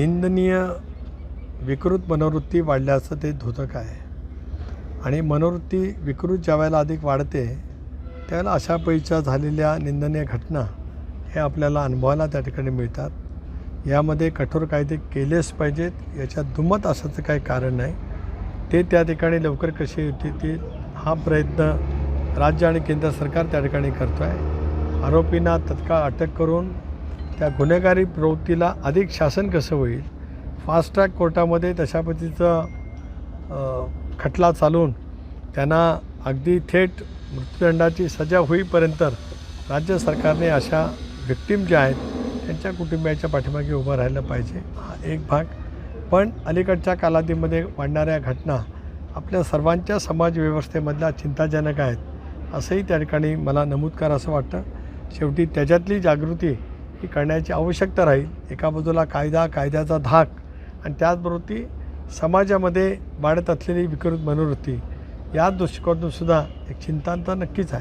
निंदनीय विकृत मनोवृत्ती वाढल्याचं ते द्योतक आहे आणि मनोवृत्ती विकृत ज्यावेळेला अधिक वाढते त्यावेळेला अशा पैच्या झालेल्या निंदनीय घटना हे आपल्याला अनुभवायला त्या ठिकाणी मिळतात। यामध्ये कठोर कायदे केलेच पाहिजेत, याच्यात दुमत असायचं काही कारण नाही। ते त्या ठिकाणी लवकर कसे येतील हा प्रयत्न राज्य आणि केंद्र सरकार त्या ठिकाणी करतो आहे। आरोपींना तत्काळ अटक करून त्या गुन्हेगारी प्रवृत्तीला अधिक शासन कसं होईल, फास्ट ट्रॅक कोर्टामध्ये तशा पद्धतीचं खटला चालून त्यांना अगदी थेट मृत्यूदंडाची सजा होईपर्यंत राज्य सरकारने अशा विक्टीम ज्या आहेत त्यांच्या कुटुंबियाच्या पाठीमागे उभं राहिलं पाहिजे, हा एक भाग। पण अलीकडच्या कालावधीमध्ये वाढणाऱ्या घटना आपल्या सर्वांच्या समाजव्यवस्थेमधल्या चिंताजनक आहेत असंही त्या ठिकाणी मला नमूद करावंसं वाटतं। शेवटी त्याच्यातली जागृती ही करण्याची आवश्यकता राहील। एका बाजूला कायद्याचा धाक आणि त्याचबरोबर ती समाजामध्ये वाढत असलेली विकृत मनोवृत्ती या दृष्टिकोनातून सुद्धा एक चिंता तर नक्कीच आहे।